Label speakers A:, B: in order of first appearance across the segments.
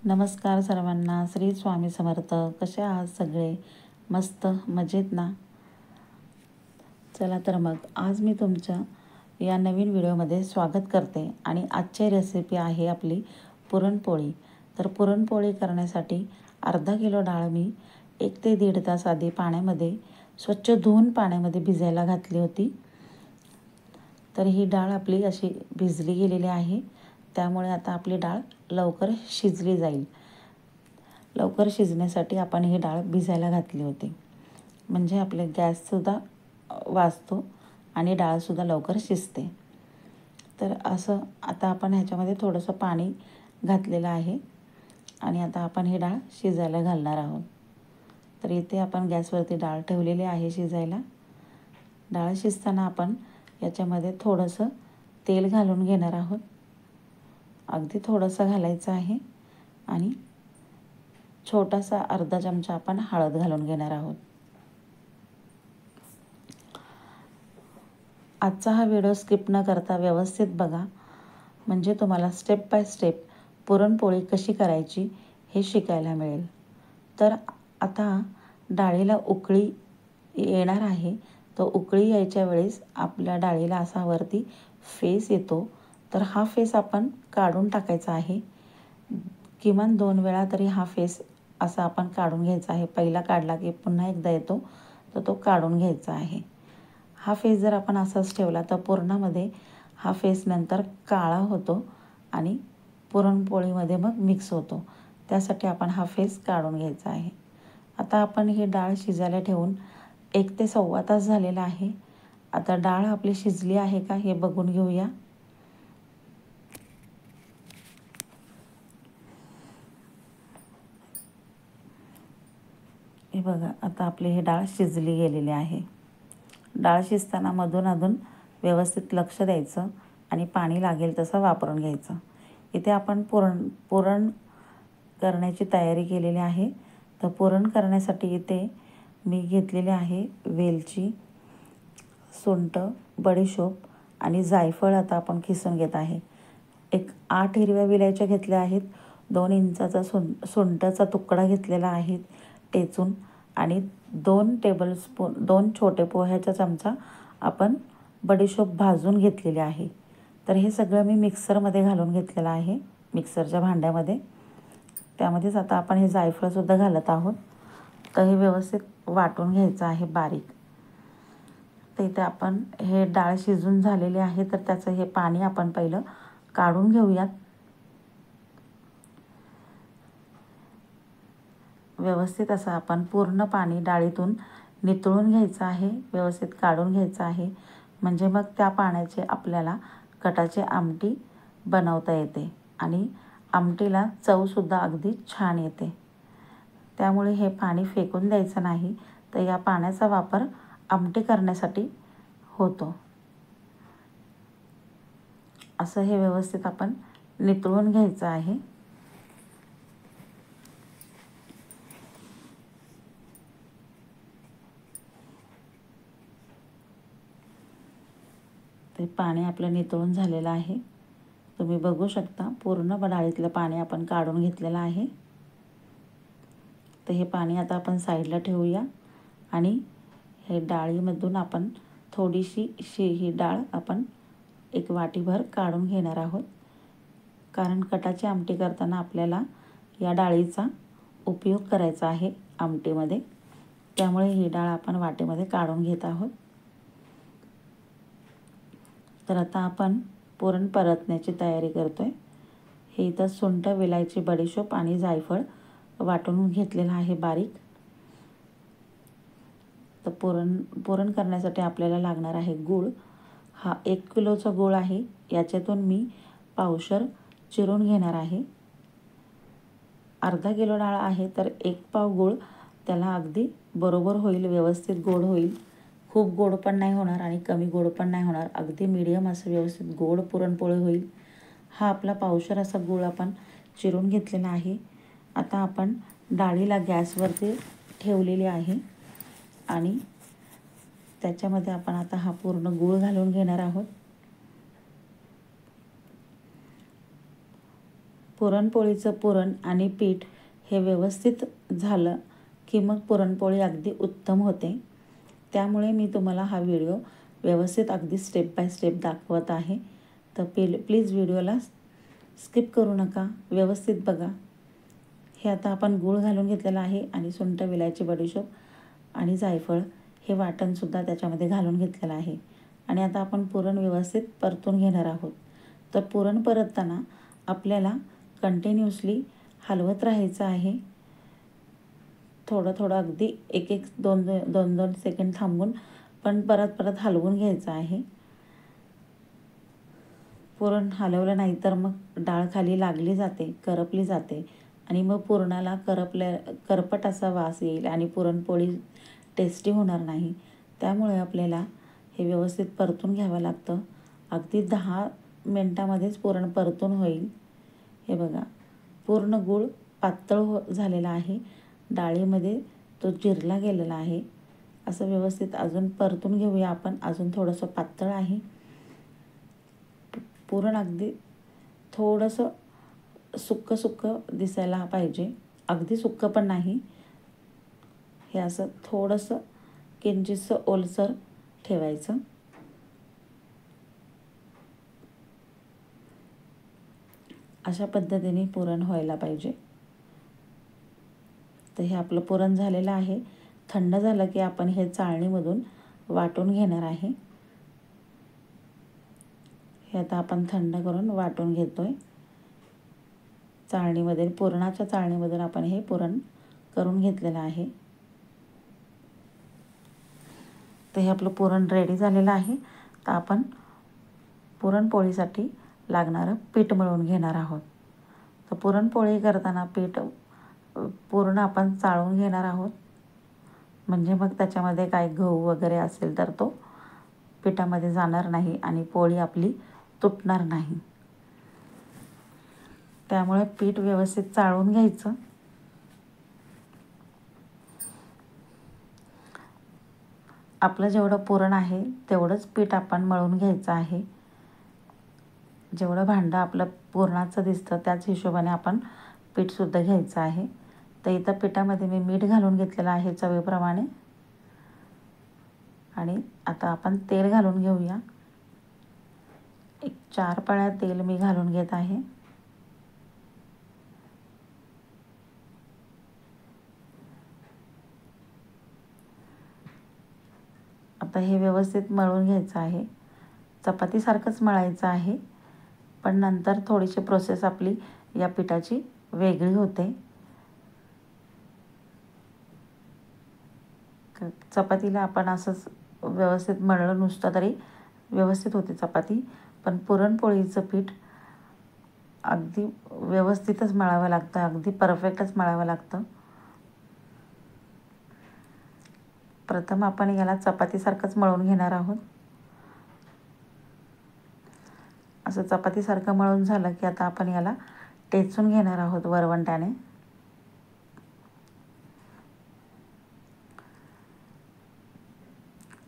A: नमस्कार सर्वांना. श्री स्वामी समर्थ. कसे आहात सगळे? मस्त मजेत ना? चला तर मग आज मी तुमच्या या नवीन व्हिडिओमध्ये स्वागत करते आणि आजची रेसिपी आहे आपली पुरणपोळी. तर पुरणपोळी करण्यासाठी अर्धा किलो डाळ मी 1 ते 1.5 तास आधी पाण्यामध्ये स्वच्छ धुवून पाण्यामध्ये भिजायला घातली होती. तर ही डाळ आपली अशी भिजली गेलेली आहे, त्यामुळे आता आपली डाळ लवकर शिजली जाईल. लवकर शिजण्यासाठी आपण ही डाळ भिजायला घातली होती, म्हणजे आपले गॅससुद्धा वाचतो आणि डाळसुद्धा लवकर शिजते. तर असं आता आपण ह्याच्यामध्ये थोडंसं पाणी घातलेलं आहे आणि आता आपण ही डाळ शिजायला घालणार आहोत. तर इथे आपण गॅसवरती डाळ ठेवलेली आहे शिजायला. डाळ शिजताना आपण याच्यामध्ये थोडंसं तेल घालून घेणार आहोत. अगदी थोडंसं घालायचं आहे आणि छोटासा अर्धा चमचा आपण हळद घालून घेणार आहोत. आजचा हा व्हिडिओ स्किप न करता व्यवस्थित बघा, म्हणजे तुम्हाला स्टेप बाय स्टेप पुरणपोळी कशी करायची हे शिकायला मिळेल. तर आता डाळीला उकळी येणार आहे. तो उकळी यायच्या वेळेस आपल्या डाळीला असा वरती फेस येतो, तर हा फेस आपण काढून टाकायचा आहे. किमान 2 वेळा तरी हा फेस असा आपण काढून घ्यायचा आहे. पहिला काढला की पुन्हा एकदा येतो, तर तो काढून घ्यायचा आहे. हा फेस जर आपण असाच ठेवला तर पुरणामध्ये हा फेस नंतर काळा होतो आणि पुरणपोळीमध्ये मग मिक्स होतो. त्यासाठी आपण हा फेस काढून घ्यायचा आहे. आता आपण ही डाळ शिजायला ठेवून 1 ते सव्वा तास झालेला आहे. आता डाळ आपली शिजली आहे का हे बघून घेऊया. हे बघा, आता आपली ही डाळ शिजली गेलेली आहे. डाळ शिजताना मधून अधून व्यवस्थित लक्ष द्यायचं आणि पाणी लागेल तसं वापरून घ्यायचं. इथे आपण पुरण करण्याची तयारी केलेली आहे. तर पुरण करण्यासाठी इथे मी घेतलेले आहे वेलची, सुंठ, बडीशोप आणि जायफळ. आता आपण खिसून घेत आहे. 8 हिरव्या वेलच्या घेतल्या आहेत. 2 इंचाचा सुंठाचा तुकडा घेतलेला आहे टेचून आणि 2 टेबलस्पून 2 छोटे पोह्याचा चमचा आपण बडीशोप भाजून घेतलेली आहे. तर हे सगळं मी मिक्सरमध्ये घालून घेतलेलं आहे, मिक्सरच्या भांड्यामध्ये. त्यामध्येच आता आपण हे जायफळसुद्धा घालत आहोत. तर हे व्यवस्थित वाटून घ्यायचं आहे बारीक. तर इथे आपण हे डाळ शिजून झालेली आहे, तर त्याचं हे पाणी आपण पहिलं काढून घेऊयात. व्यवस्थित असं आपण पूर्ण पाणी डाळीतून नितळून घ्यायचं आहे, व्यवस्थित काढून घ्यायचं आहे. म्हणजे मग त्या पाण्याचे आपल्याला कटाची आमटी बनवता येते आणि आमटीला चवसुद्धा अगदी छान येते. त्यामुळे हे पाणी फेकून द्यायचं नाही, तर या पाण्याचा वापर आमटी करण्यासाठी होतो. असं हे व्यवस्थित आपण नितळून घ्यायचं आहे. ते पाणी आपलं नितळून झालेलं आहे. तुम्ही बघू शकता पूर्ण डाळीतलं पाणी आपण काढून घेतलेलं आहे. तर हे पाणी आता आपण साईडला ठेवूया आणि हे डाळीमधून आपण थोडीशी ही डाळ आपण 1 वाटीभर काढून घेणार आहोत. कारण कटाची आमटी करताना आपल्याला या डाळीचा उपयोग करायचा आहे आमटीमध्ये. त्यामुळे ही डाळ आपण वाटीमध्ये काढून घेत आहोत. तर आता आपण पुरण परतण्याची तयारी करतोय. हे इथं सुंठ, वेलायची, बडीशोप आणि जायफळ वाटून घेतलेलं आहे बारीक. तर पुरण करण्यासाठी आपल्याला लागणार आहे गूळ. हा 1 किलोचा गूळ आहे. याच्यातून मी पावशर चिरून घेणार आहे. अर्धा किलो डाळ आहे तर 1 पाव गूळ त्याला अगदी बरोबर होईल, व्यवस्थित गोड होईल. खूप गोड पण नाही होणार आणि कमी गोड पण नाही होणार. अगदी मीडियम असं व्यवस्थित गोड पुरणपोळी होईल. हा आपला पावशर असा गूळ आपण चिरून घेतलेला आहे. आता आपण डाळीला गॅसवरती ठेवलेली आहे आणि त्याच्यामध्ये आपण आता हा पूर्ण गूळ घालून घेणार आहोत. पुरणपोळीचं पुरण आणि पीठ हे व्यवस्थित झालं की मग पुरणपोळी अगदी उत्तम होते. त्यामुळे मी तुम्हाला हा व्हिडिओ व्यवस्थित अगदी स्टेप बाय स्टेप दाखवत आहे. तर प्लीज व्हिडिओला स्किप करू नका, व्यवस्थित बघा. हे आता आपण गूळ घालून घेतलेलं आहे आणि सुंठ, विलायची, बडीशोप आणि जायफळ हे वाटणसुद्धा त्याच्यामध्ये घालून घेतलेलं आहे. आणि आता आपण पुरण व्यवस्थित परतून घेणार आहोत. तर पुरण परतताना आपल्याला कंटिन्युअसली हलवत राहायचं आहे. थोडं थोडं अगदी एक एक दोन दोन दोन सेकंड थांबून पण परत परत हलवून घ्यायचं आहे. पुरण हलवलं नाही तर मग डाळ खाली लागली जाते, करपली जाते आणि मग पुरणाला करपट असा वास येईल आणि पुरणपोळी टेस्टी होणार नाही. त्यामुळे आपल्याला हे व्यवस्थित परतून घ्यावं लागतं. अगदी 10 मिनटामध्येच पुरण परतून होईल. हे बघा, पूर्ण गूळ पातळ झालेला आहे. डाळीमध्ये तो जिरला गेलेला आहे. असं व्यवस्थित अजून परतून घेऊया आपण. अजून थोडंसं पातळ आहे पुरण. अगदी थोडंसं सुक्कं सुक्कं दिसायला पाहिजे, अगदी सुक्कं पण नाही. हे असं थोडंसं किंचितसं ओलसर ठेवायचं. अशा पद्धतीने पुरण व्हायला पाहिजे. तर हे आपलं पुरण झालेलं आहे. थंड झालं की आपण हे चाळणीमधून वाटून घेणार आहे. हे आता आपण थंड करून वाटून घेतोय चाळणीमध्ये. पुरणाच्या चाळणीमधून आपण हे पुरण करून घेतलेलं आहे. तर हे आपलं पुरण रेडी झालेलं आहे. तर आपण पुरणपोळीसाठी लागणारं पीठ मळून घेणार आहोत. तर पुरणपोळी करताना पीठ पूर्ण आपण चाळून घेणार आहोत. म्हणजे मग त्याच्यामध्ये काही गहू वगैरे असेल तर तो पिठामध्ये जाणार नाही आणि पोळी आपली तुटणार नाही. त्यामुळे पीठ व्यवस्थित चाळून घ्यायचं. आपलं जेवढं पुरण आहे तेवढंच पीठ आपण मळून घ्यायचं आहे. जेवढं भांडं आपलं पुरणाचं दिसतं त्याच हिशोबाने आपण पीठसुद्धा घ्यायचं आहे. तर इथं पिठामध्ये मी मीठ घालून घेतलेलं आहे चवीप्रमाणे. आणि आता आपण तेल घालून घेऊया. एक 4 पळ्या तेल मी घालून घेत आहे. आता हे व्यवस्थित मळून घ्यायचं आहे. चपातीसारखंच मळायचं आहे, पण नंतर थोडीशी प्रोसेस आपली या पिठाची वेगळी होते. चपातीला आपण असंच व्यवस्थित मळलं नुसतं तरी व्यवस्थित होते चपाती, पण पुरणपोळीचं पीठ अगदी व्यवस्थितच मळावं लागतं, अगदी परफेक्टच मळावं लागतं. प्रथम आपण याला चपातीसारखंच मळून घेणार आहोत. असं चपातीसारखं मळून झालं की आता आपण याला टेचून घेणार आहोत वरवंट्याने.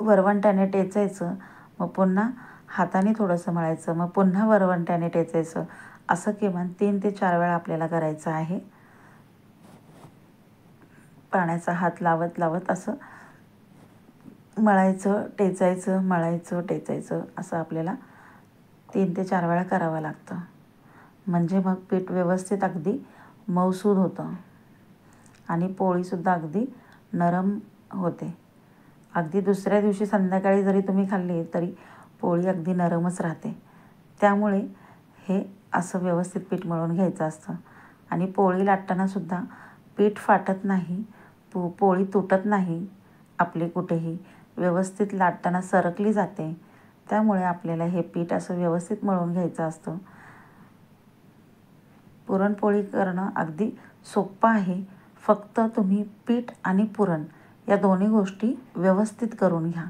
A: वरवंट्याने टेचायचं, मग पुन्हा हाताने थोडंसं मळायचं, मग पुन्हा वरवंट्याने टेचायचं. असं किमान 3 ते 4 वेळा आपल्याला करायचं आहे. पाण्याचा हात लावत लावत असं मळायचं, टेचायचं, मळायचं, टेचायचं, असं आपल्याला 3 ते 4 वेळा करावं लागतं. म्हणजे मग पीठ व्यवस्थित अगदी मऊसूद होतं आणि पोळीसुद्धा अगदी नरम होते. अगदी दुसऱ्या दिवशी संध्याकाळी जरी तुम्ही खाल्ली तरी पोळी अगदी नरमच राहते. त्यामुळे हे असं व्यवस्थित पीठ मळून घ्यायचं असतं. आणि पोळी लाटतानासुद्धा पीठ फाटत नाही, पोळी तुटत नाही आपली कुठेही, व्यवस्थित लाटताना सरकली जाते. त्यामुळे आपल्याला हे पीठ असं व्यवस्थित मळून घ्यायचं असतं. पुरणपोळी करणं अगदी सोपं आहे. फक्त तुम्ही पीठ आणि पुरण या दोन्ही गोष्टी व्यवस्थित करून घ्या.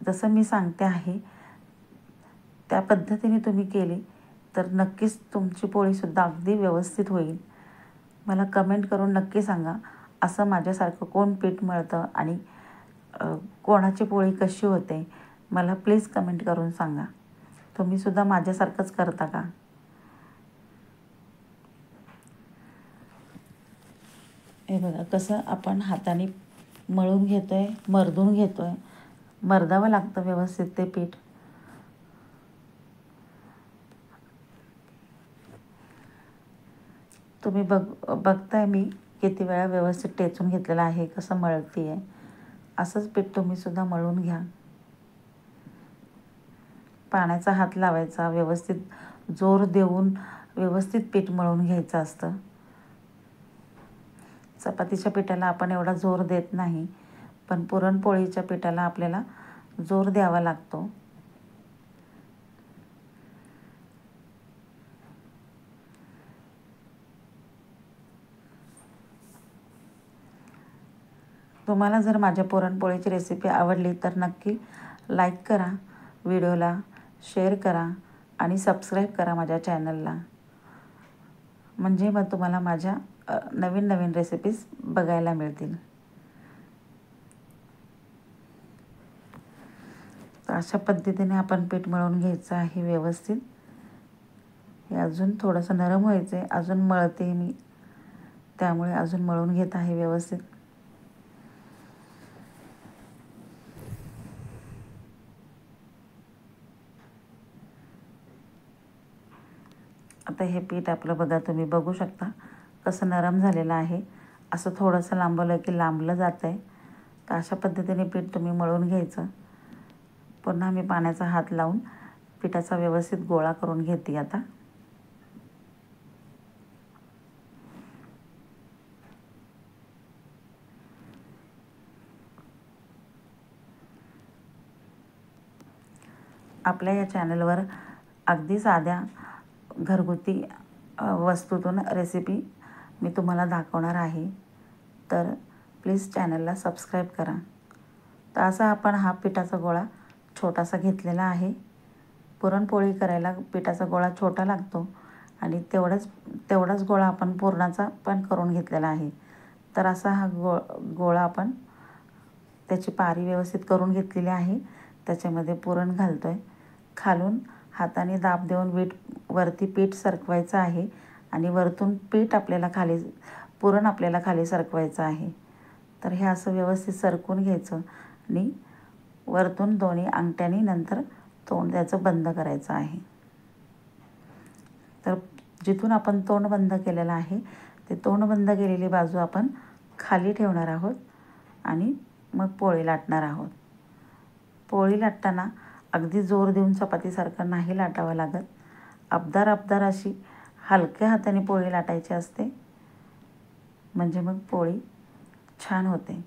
A: जसं मी सांगते आहे त्या पद्धतीने तुम्ही केली तर नक्कीच तुमची पोळीसुद्धा अगदी व्यवस्थित होईल. मला कमेंट करून नक्की सांगा, असं माझ्यासारखं कोण पीठ मळतं आणि कोणाची पोळी कशी होते. मला प्लीज कमेंट करून सांगा. तुम्हीसुद्धा माझ्यासारखंच करता का? हे बघा कसं आपण हाताने मळून घेतोय, मर्दून घेतोय. मर्दावं लागतं व्यवस्थित ते पीठ. तुम्ही बघताय मी किती वेळा व्यवस्थित टेचून घेतलेलं आहे, कसं मळती आहे. असंच पीठ तुम्ही सुद्धा मळून घ्या. पाण्याचा हात लावायचा, व्यवस्थित जोर देऊन व्यवस्थित पीठ मळून घ्यायचं असतं. चपातीच्या पिठाला आपण एवढा जोर देत नाही, पण पुरणपोळीच्या पिठाला आपल्याला जोर द्यावा लागतो. तुम्हाला जर माझ्या पुरणपोळीची रेसिपी आवडली तर नक्की लाईक करा, व्हिडिओला शेअर करा आणि सबस्क्राईब करा माझ्या चॅनलला. म्हणजे मग तुम्हाला माझ्या नवीन नवीन रेसिपीज बघायला मिळतील. तर अशा पद्धतीने आपण पीठ मळून घ्यायचं आहे व्यवस्थित. हे अजून थोडंसं नरम व्हायचं आहे, अजून मळते मी, त्यामुळे अजून मळून घेत आहे व्यवस्थित. आता हे पीठ आपलं बघा, तुम्ही बघू शकता कसं नरम झालेलं आहे. असं थोडंसं लांबवलं की लांबलं जातं आहे. तर अशा पद्धतीने पीठ तुम्ही मळून घ्यायचं. पुन्हा मी पाण्याचा हात लावून पिठाचा व्यवस्थित गोळा करून घेते आता. आपल्या या चॅनलवर अगदी साध्या घरगुती वस्तूतून रेसिपी मी तुम्हाला दाखवणार आहे. तर प्लीज चॅनलला सबस्क्राईब करा. तर असा आपण हा पिठाचा गोळा छोटासा घेतलेला आहे. पुरणपोळी करायला पिठाचा गोळा छोटा लागतो आणि तेवढाच गोळा आपण पुरणाचा पण करून घेतलेला आहे. तर असा हा गोळा आपण त्याची पारी व्यवस्थित करून घेतलेली आहे. त्याच्यामध्ये पुरण घालतो आहे. खालून हाताने दाब देऊन वरती पीठ सरकवायचं आहे आणि वरतून पुरण आपल्याला खाली सरकवायचं आहे. तर हे असं व्यवस्थित सरकून घ्यायचं आणि वरतून दोन्ही अंगठ्याने नंतर तोंड त्याचं बंद करायचं आहे. तर जिथून आपण तोंड बंद केलेलं आहे ते तोंड बंद केलेली बाजू आपण खाली ठेवणार आहोत आणि मग पोळी लाटणार आहोत. पोळी लाटताना अगदी जोर देऊन चपातीसारखं नाही लाटावं लागत. अबदार अशी हलक्या हाताने पोळी लाटायची असते, म्हणजे मग पोळी छान होते.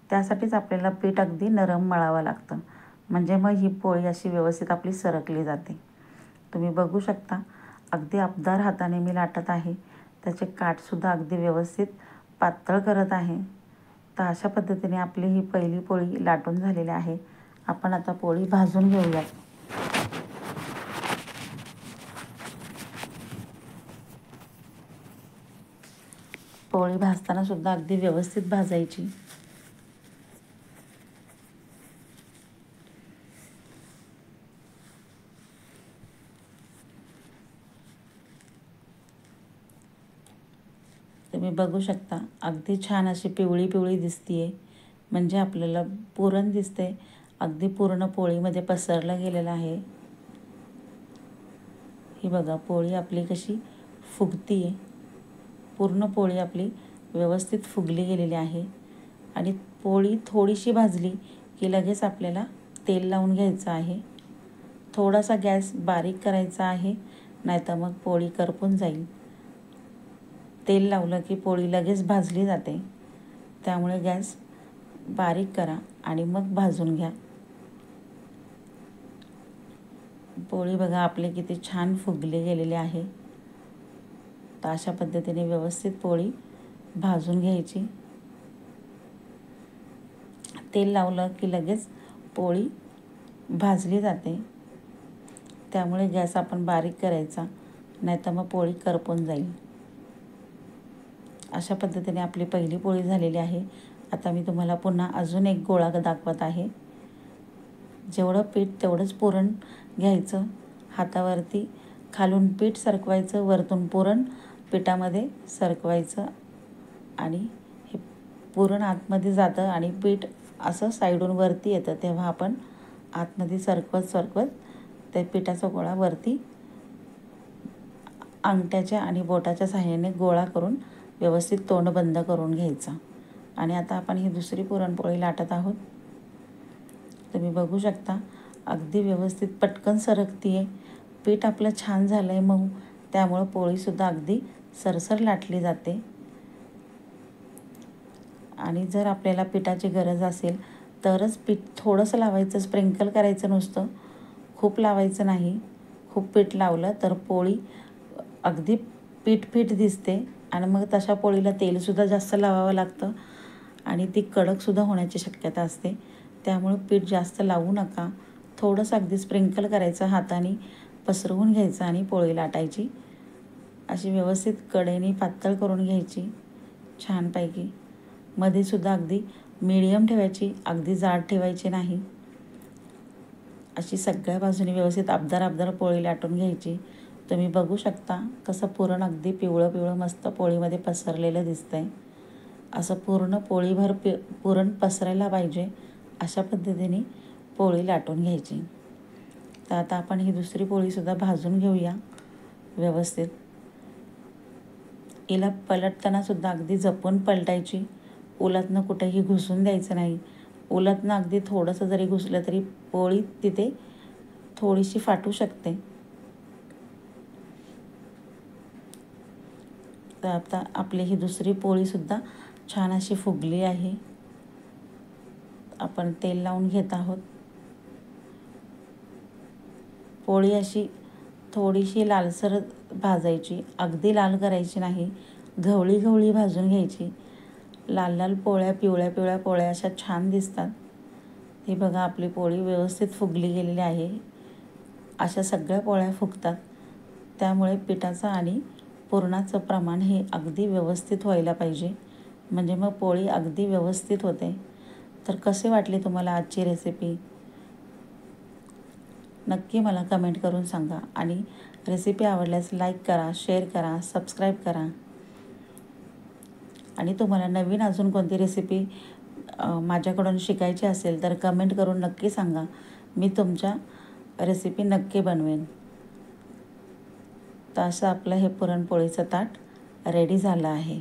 A: त्यासाठीच आपल्याला पीठ अगदी नरम मळावं लागतं, म्हणजे मग ही पोळी अशी व्यवस्थित आपली सरकली जाते. तुम्ही बघू शकता अगदी अबदार हाताने मी लाटत आहे. त्याचे काठसुद्धा अगदी व्यवस्थित पातळ करत आहे. तर अशा पद्धतीने आपली ही पहिली पोळी लाटून झालेली आहे. आपण आता पोळी भाजून घेऊयात. पोळी भाजताना सुद्धा अगदी व्यवस्थित भाजायची. तुम्ही बघू शकता अगदी छान अशी पिवळी पिवळी दिसतीये, म्हणजे आपल्याला पुरण दिसते. अगदी पूर्ण पोळीमध्ये पसरलं गेलेलं आहे. ही बघा पोळी आपली कशी फुगतीये. पूर्ण पोळी आपली व्यवस्थित फुगली गेलेली आहे. आणि पोळी थोडीशी भाजली की लगेच आपल्याला तेल लावून घ्यायचं आहे. थोडासा गॅस बारीक करायचा आहे, नाहीतर मग पोळी करपून जाईल. तेल लावलं की पोळी लगेच भाजली जाते, त्यामुळे गॅस बारीक करा आणि मग भाजून घ्या. पोळी बघा आपली किती छान फुगली गेलेली आहे. तर अशा पद्धतीने व्यवस्थित पोळी भाजून घ्यायची. तेल लावलं की लगेच पोळी भाजली जाते, त्यामुळे गॅस आपण बारीक करायचा, नाहीतर मग पोळी करपून जाईल. अशा पद्धतीने आपली पहिली पोळी झालेली आहे. आता मी तुम्हाला पुन्हा अजून एक गोळा दाखवत आहे. जेवढं पीठ तेवढंच पुरण घ्यायचं. हातावरती खालून पीठ सरकवायचं, वरतून पुरण पिठामध्ये सरकवायचं आणि पुरण आतमध्ये जातं आणि पीठ असं साईडून वरती येतं, तेव्हा आपण आतमध्ये सरकवत त्या पिठाचा गोळा वरती अंगठ्याच्या आणि बोटाच्या सहाय्याने गोळा करून व्यवस्थित तोंड बंद करून घ्यायचा. आणि आता आपण ही दुसरी पुरणपोळी लाटत आहोत. तुम्ही बघू शकता अगदी व्यवस्थित पटकन सरकती आहे. पीठ आपलं छान झालं आहे मऊ, त्यामुळं पोळीसुद्धा अगदी सरसर लाटली जाते. आणि जर आपल्याला पिठाची गरज असेल तरच पीठ थोडंसं लावायचं, स्प्रिंकल करायचं नुसतं, खूप लावायचं नाही. खूप पीठ लावलं तर पोळी अगदी पीठ दिसते आणि मग तशा पोळीला तेलसुद्धा जास्त लावावं लागतं आणि ती कडकसुद्धा होण्याची शक्यता असते. त्यामुळे पीठ जास्त लावू नका. थोडंसं अगदी स्प्रिंकल करायचं, हाताने पसरवून घ्यायचं आणि पोळी लाटायची. अशी व्यवस्थित कडेने पातळ करून घ्यायची छानपैकी. मध्येसुद्धा अगदी मीडियम ठेवायची, अगदी जाड ठेवायची नाही. अशी सगळ्या बाजूने व्यवस्थित अबदार पोळी लाटून घ्यायची. तुम्ही बघू शकता कसं पुरण अगदी पिवळं मस्त पोळीमध्ये पसरलेलं दिसतंय. असं पूर्ण पोळीभर पुरण पसरायला पाहिजे, अशा पद्धतीने पोळी लाटून घ्यायची. तर आता आपण ही दुसरी पोळीसुद्धा भाजून घेऊया व्यवस्थित. हिला पलटतानासुद्धा अगदी जपून पलटायची, उलटनं कुठेही घुसून द्यायचं नाही. उलटनं अगदी थोडंसं जरी घुसलं तरी पोळी तिथे थोडीशी फाटू शकते. तर आता आपली ही दुसरी पोळीसुद्धा छान अशी फुगली आहे. आपण तेल लावून घेत आहोत. पोळी अशी थोडीशी लालसर भाजायची, अगदी लाल करायची नाही. गवळी भाजून घ्यायची. लाल पोळ्या, पिवळ्या पोळ्या अशा छान दिसतात. हे बघा आपली पोळी व्यवस्थित फुगली गेलेली आहे. अशा सगळ्या पोळ्या फुगतात. त्यामुळे पिठाचं आणि पुरणाचं प्रमाण हे अगदी व्यवस्थित व्हायला पाहिजे, म्हणजे मग पोळी अगदी व्यवस्थित होते. तर कसे वाटले तुम्हाला आजची रेसिपी नक्की मला कमेंट करून सांगा. आणि रेसिपी आवडल्यास लाईक करा, शेअर करा, सबस्क्राईब करा. आणि तुम्हाला नवीन अजून कोणती रेसिपी माझ्याकडून शिकायची असेल तर कमेंट करून नक्की सांगा. मी तुमच्या रेसिपी नक्की बनवेन. तर असं आपलं हे पुरणपोळीचं ताट रेडी झालं आहे.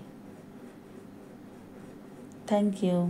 A: थँक्यू.